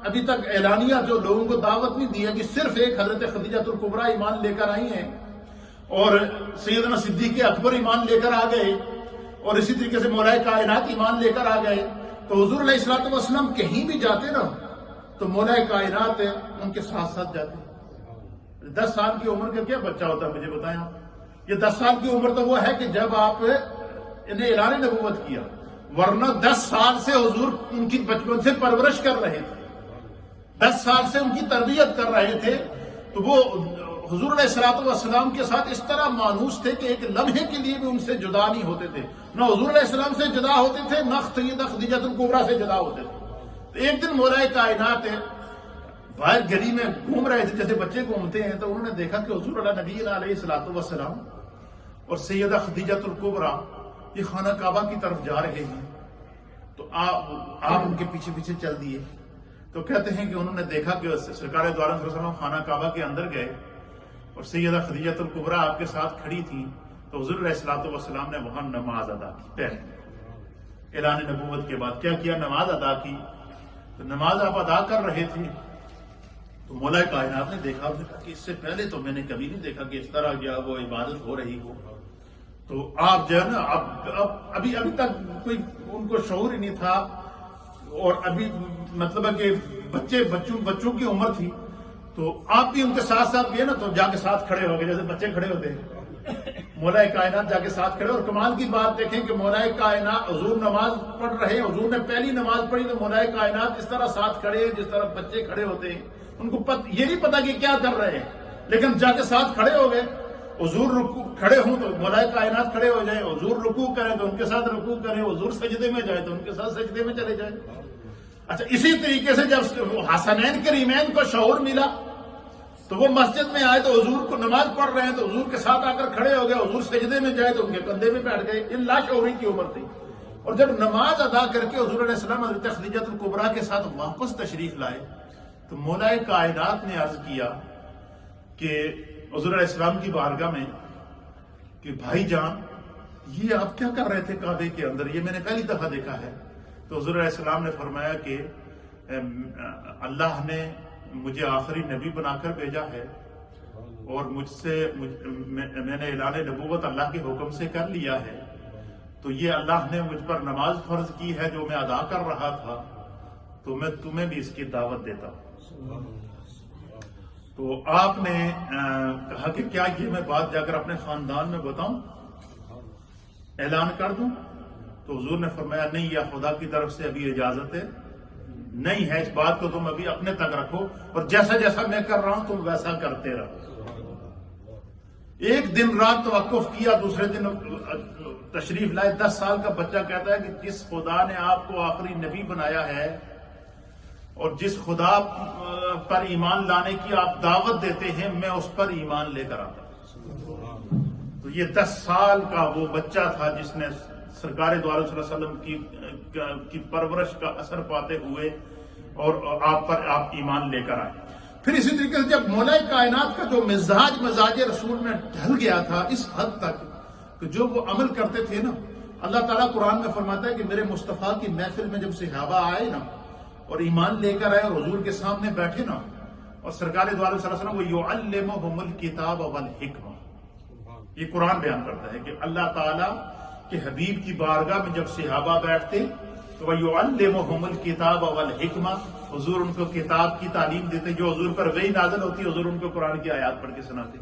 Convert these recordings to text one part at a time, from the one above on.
ابھی تک اعلانیہ جو لوگوں کو دعوت نہیں دی ہے کہ صرف ایک حضرت خدیجہ الکبریٰ ایمان لے کر آئی ہیں اور سیدنا صدیق اکبر ایمان لے کر آ گئے اور اسی طریقے سے مولا کائنات ایمان لے کر آ گئے، تو حضور علیہ الصلوۃ والسلام کہیں بھی جاتے نا تو مولا کائنات ان کے ساتھ ساتھ جاتے۔ 10 سال کی عمر کا کیا بچہ ہوتا ہے مجھے بتائیں آپ؟ یہ 10 سال کی عمر تو وہ ہے کہ جب آپ انہیں اعلان نبوت کیا، ورنہ 10 سال سے حضور ان کی بچپن سے پرورش کر رہے تھے، 10 سال سے ان کی تربیت کر رہے تھے، تو وہ حضور علیہ الصلوۃ والسلام کے ساتھ اس طرح مانوس تھے کہ ایک لمحے کے لیے بھی ان سے جدا نہیں ہوتے تھے، نہ حضور علیہ السلام سے جدا ہوتے تھے نہ سیدہ خدیجہ الکبریٰ سے جدا ہوتے تھے۔ تو ایک دن مولا کائنات باہر گلی میں گھوم رہے تھے جیسے بچے گھومتے ہیں، تو انہوں نے دیکھا کہ حضور نبی علیہ الصلوۃ والسلام اور سیدہ خدیجہ الکبریٰ یہ خانہ کعبہ کی طرف جا رہے ہیں، تو آپ ان کے پیچھے پیچھے چل دیے۔ تو کہتے ہیں کہ انہوں نے دیکھا کہ سرکار دو عالم صلی اللہ علیہ وسلم خانہ کعبہ کے اندر گئے اور سیدہ خدیجہ الکبریٰ آپ کے ساتھ کھڑی تھیں، تو حضور علیہ الصلوۃ والسلام نے وہاں نماز ادا کی۔ پہلے اعلان نبوت کے بعد کیا کیا؟ نماز ادا کی۔ تو نماز آپ ادا کر رہے تھے تو مولا کائنات نے دیکھا کہ اس سے پہلے تو میں نے کبھی نہیں دیکھا کہ اس طرح جو وہ عبادت ہو رہی ہو۔ تو آپ جو ہے نا ابھی تک کوئی ان کو شعور ہی نہیں تھا، اور ابھی مطلب ہے کہ بچوں کی عمر تھی، تو آپ بھی ان کے ساتھ ساتھ گئے نا تو جا کے ساتھ کھڑے ہو گئے جیسے بچے کھڑے ہوتے ہیں۔ مولا کائنات جا کے ساتھ کھڑے، اور کمال کی بات دیکھیں کہ مولا کائنات حضور نماز پڑھ رہے ہیں، حضور نے پہلی نماز پڑھی تو مولا کائنات اس طرح ساتھ کھڑے ہیں جس طرح بچے کھڑے ہوتے ہیں، ان کو یہ نہیں پتا کہ کیا کر رہے ہیں، لیکن جا کے ساتھ کھڑے ہو گئے۔ حضور کھڑے ہوں تو مولا کائنات کھڑے ہو جائیں، حضور رکوع کریں تو ان کے ساتھ رکوع کریں، حضور سجدے میں جائیں تو ان کے ساتھ سجدے میں چلے جائیں۔ اچھا، اسی طریقے سے جب حسنین کریمین کو شعور ملا تو وہ مسجد میں آئے تو حضور کو نماز پڑھ رہے ہیں تو حضور کے ساتھ آ کر کھڑے ہو گئے، حضور سجدے میں جائے تو ان کے کندھے میں بیٹھ گئے۔ یہ لاشعوری کی عمر تھی۔ اور جب نماز ادا کر کے حضور علیہ السلام حضرت خدیجہ الکبریٰ کے ساتھ واپس تشریف لائے تو مولا کائنات نے عرض کیا کہ حضور علیہ السلام کی بارگاہ میں کہ بھائی جان یہ آپ کیا کر رہے تھے کعبے کے اندر؟ یہ میں نے پہلی دفعہ دیکھا ہے۔ تو حضور علیہ السلام نے فرمایا کہ اللہ نے مجھے آخری نبی بنا کر بھیجا ہے اور میں نے اعلان نبوت اللہ کے حکم سے کر لیا ہے، تو یہ اللہ نے مجھ پر نماز فرض کی ہے جو میں ادا کر رہا تھا، تو میں تمہیں بھی اس کی دعوت دیتا ہوں۔ تو آپ نے کہا کہ کیا یہ میں بات جا کر اپنے خاندان میں بتاؤں، اعلان کر دوں؟ تو حضور نے فرمایا نہیں، یا خدا کی طرف سے ابھی اجازت نہیں ہے، اس بات کو تم ابھی اپنے تک رکھو اور جیسا جیسا میں کر رہا ہوں تم ویسا کرتے رہو۔ ایک دن رات توقف کیا، دوسرے دن تشریف لائے۔ 10 سال کا بچہ کہتا ہے کہ جس خدا نے آپ کو آخری نبی بنایا ہے اور جس خدا پر ایمان لانے کی آپ دعوت دیتے ہیں میں اس پر ایمان لے کر آتا ہوں۔ تو یہ 10 سال کا وہ بچہ تھا جس نے سرکار دو عالم صلی اللہ علیہ وسلم کی پرورش کا اثر پاتے ہوئے اور آپ ایمان لے کر آئے۔ پھر اسی طریقے سے جب مولا کائنات کا جو مزاج رسول میں ڈھل گیا تھا اس حد تک کہ جو وہ عمل کرتے تھے نا، اللہ تعالیٰ قرآن میں فرماتا ہے کہ میرے مصطفیٰ کی محفل میں جب صحابہ آئے نا اور ایمان لے کر آئے اور حضور کے سامنے بیٹھے نا، اور سرکار دو عالم صلی اللہ علیہ وسلم وَيُعَلِّمُهُمُ الْكِتَابَ وَالْحِكْمَةَ، یہ قرآن بیان کرتا ہے کہ اللہ تعالیٰ کہ حبیب کی بارگاہ میں جب صحابہ بیٹھتے تو وَيُعَلِّمُهُمُ الْكِتَابَ وَالْحِكْمَةَ، حضور ان کو کتاب کی تعلیم دیتے، جو حضور پر وحی نازل ہوتی حضور ان کو قرآن کی آیات پڑھ کے سناتے۔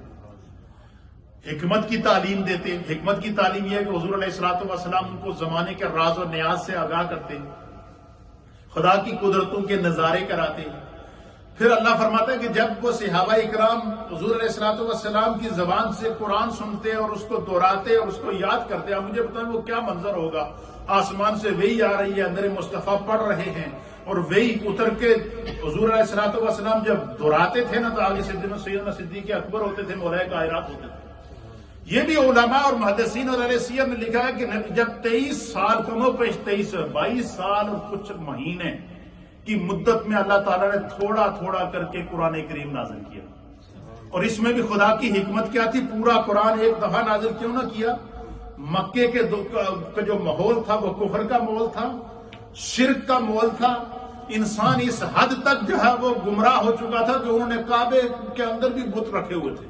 حکمت کی تعلیم دیتے، حکمت کی تعلیم یہ ہے کہ حضور علیہ الصلوۃ والسلام ان کو زمانے کے راز و نیاز سے آگاہ کرتے، خدا کی قدرتوں کے نظارے کراتے۔ پھر اللہ فرماتا ہے کہ جب وہ صحابہ اکرام حضور علیہ الصلوۃ والسلام کی زبان سے قرآن سنتے اور اس کو دہراتے اور اس کو یاد کرتے، آپ مجھے بتائیں وہ کیا منظر ہوگا؟ آسمان سے وحی آ رہی ہے، اندر مصطفیٰ پڑھ رہے ہیں اور وحی اتر کے حضور علیہ الصلوۃ والسلام جب دہراتے تھے نا تو آگے سیدنا صدیق اکبر ہوتے تھے، مولا کائنات ہوتے تھے۔ یہ بھی علماء اور محدثین اور اہل سیر نے لکھا ہے کہ جب 23 سال کم و بیش 22 سال اور کچھ مہینے کی مدت میں اللہ تعالیٰ نے تھوڑا تھوڑا کر کے قرآن کریم نازل کیا، اور اس میں بھی خدا کی حکمت کیا تھی؟ پورا قرآن ایک دفعہ نازل کیوں نہ کیا؟ مکے کے جو ماحول تھا وہ کفر کا ماحول تھا، شرک کا ماحول تھا، انسان اس حد تک جو ہے وہ گمراہ ہو چکا تھا کہ انہوں نے کعبے کے اندر بھی بت رکھے ہوئے تھے.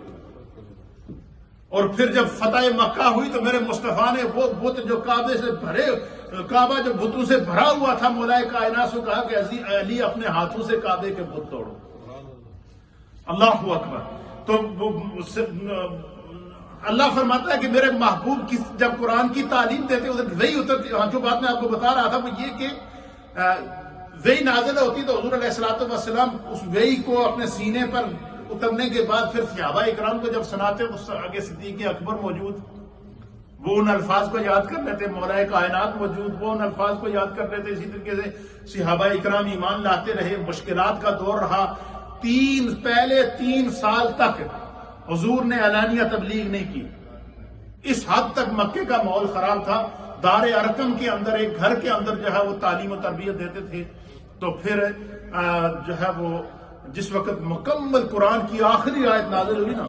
اور پھر جب فتح مکہ ہوئی تو میرے مصطفیٰ نے وہ بت جو کعبہ جو بتوں سے بھرا ہوا تھا، مولائے کائنات سے کہا کہ علی اپنے ہاتھوں سے کعبے کے بت توڑو. اللہ اکبر. تو اللہ فرماتا ہے کہ میرے محبوب کی جب قرآن کی تعلیم دیتے وہی اترتی. جو بات میں آپ کو بتا رہا تھا وہ یہ کہ وہی نازل ہوتی تو حضور علیہ الصلوۃ والسلام اس وہی کو اپنے سینے پر اترنے کے بعد پھر صحابہ اکرام کو جب سناتے اس آگے صدیق اکبر موجود، وہ ان الفاظ کو یاد کر لیتے، مولائے کائنات موجود، وہ ان الفاظ کو یاد کر لیتے. اسی طریقے سے صحابہ اکرام ایمان لاتے رہے. مشکلات کا دور رہا. پہلے 3 سال تک حضور نے علانیہ تبلیغ نہیں کی. اس حد تک مکے کا ماحول خراب تھا. دار ارقم کے اندر ایک گھر کے اندر جو ہے وہ تعلیم و تربیت دیتے تھے. تو پھر جو ہے وہ جس وقت مکمل قرآن کی آخری آیت نازل ہوئی نا